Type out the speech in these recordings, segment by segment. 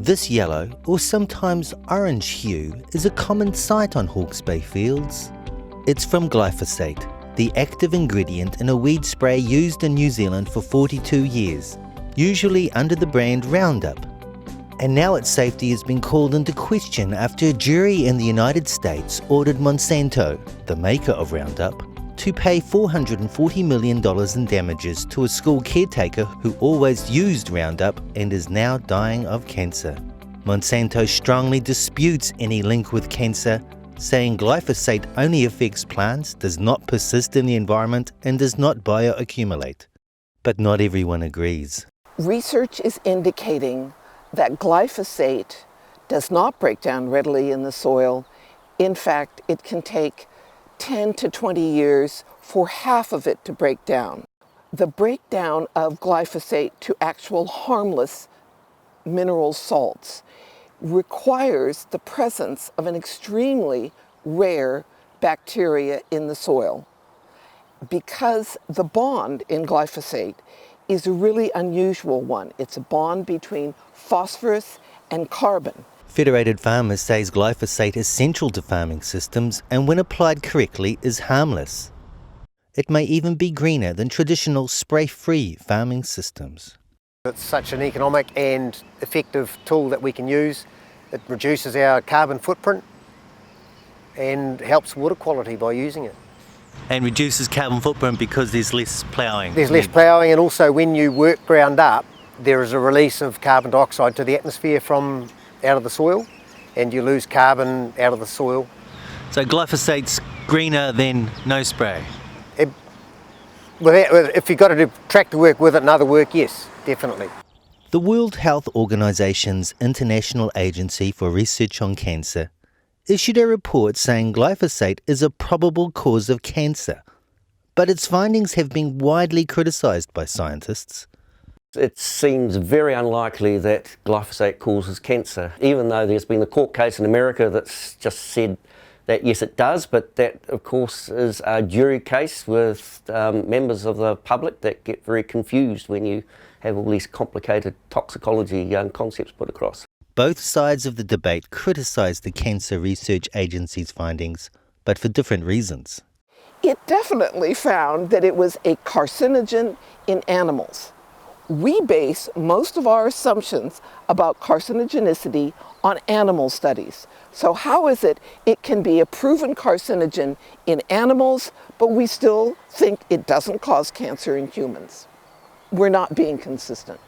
This yellow, or sometimes orange hue, is a common sight on Hawke's Bay fields. It's from glyphosate, the active ingredient in a weed spray used in New Zealand for 42 years, usually under the brand Roundup. And now its safety has been called into question after a jury in the United States ordered Monsanto, the maker of Roundup, to pay $440 million in damages to a school caretaker who always used Roundup and is now dying of cancer. Monsanto strongly disputes any link with cancer, saying glyphosate only affects plants, does not persist in the environment, and does not bioaccumulate. But not everyone agrees. Research is indicating that glyphosate does not break down readily in the soil. In fact, it can take 10 to 20 years for half of it to break down. The breakdown of glyphosate to actual harmless mineral salts requires the presence of an extremely rare bacteria in the soil, because the bond in glyphosate is a really unusual one. It's a bond between phosphorus and carbon. Federated Farmers says glyphosate is central to farming systems and when applied correctly is harmless. It may even be greener than traditional spray-free farming systems. It's such an economic and effective tool that we can use. It reduces our carbon footprint and helps water quality by using it. And reduces carbon footprint because there's less ploughing. There's less ploughing, and also when you work ground up, there is a release of carbon dioxide to the atmosphere from out of the soil, and you lose carbon out of the soil. So glyphosate's greener than no spray? If you've got to do tractor work with it and other work, yes, definitely. The World Health Organization's International Agency for Research on Cancer issued a report saying glyphosate is a probable cause of cancer, but its findings have been widely criticized by scientists. It seems very unlikely that glyphosate causes cancer, even though there's been a court case in America that's just said that yes it does, but that of course is a jury case with members of the public that get very confused when you have all these complicated toxicology concepts put across. Both sides of the debate criticized the Cancer Research Agency's findings, but for different reasons. It definitely found that it was a carcinogen in animals. We base most of our assumptions about carcinogenicity on animal studies. So how is it can be a proven carcinogen in animals, but we still think it doesn't cause cancer in humans? We're not being consistent.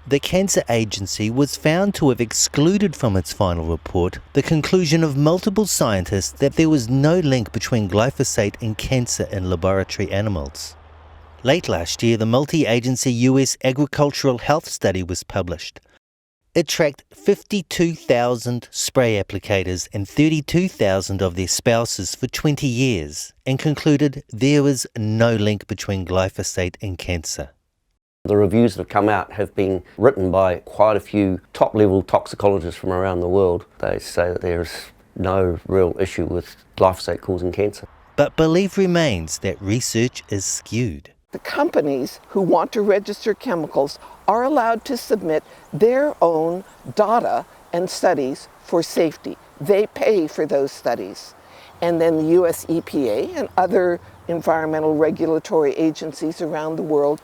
The Cancer Agency was found to have excluded from its final report the conclusion of multiple scientists that there was no link between glyphosate and cancer in laboratory animals. Late last year, the multi-agency US agricultural health study was published. It tracked 52,000 spray applicators and 32,000 of their spouses for 20 years and concluded there was no link between glyphosate and cancer. The reviews that have come out have been written by quite a few top-level toxicologists from around the world. They say that there is no real issue with glyphosate causing cancer. But belief remains that research is skewed. The companies who want to register chemicals are allowed to submit their own data and studies for safety. They pay for those studies. And then the US EPA and other environmental regulatory agencies around the world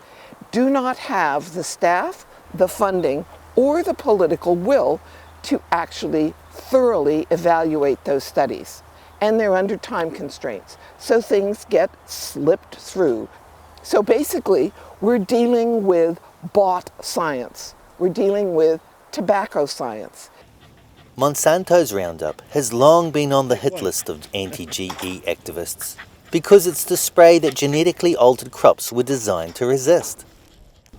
do not have the staff, the funding, or the political will to actually thoroughly evaluate those studies. And they're under time constraints, so things get slipped through. So basically, we're dealing with bought science. We're dealing with tobacco science. Monsanto's Roundup has long been on the hit list of anti-GE activists because it's the spray that genetically altered crops were designed to resist.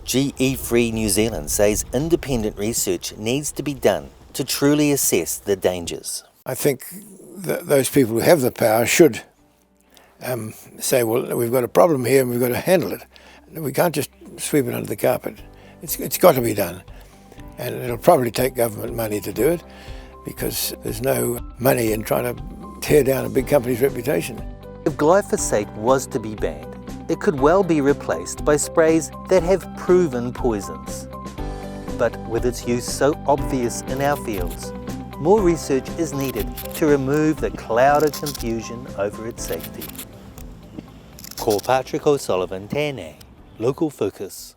GE-free New Zealand says independent research needs to be done to truly assess the dangers. I think that those people who have the power should say, well, we've got a problem here and we've got to handle it. We can't just sweep it under the carpet. It's got to be done. And it'll probably take government money to do it because there's no money in trying to tear down a big company's reputation. If glyphosate was to be banned, it could well be replaced by sprays that have proven poisons. But with its use so obvious in our fields, more research is needed to remove the cloud of confusion over its safety. Ko Patrick O'Sullivan, tēnei, Local Focus.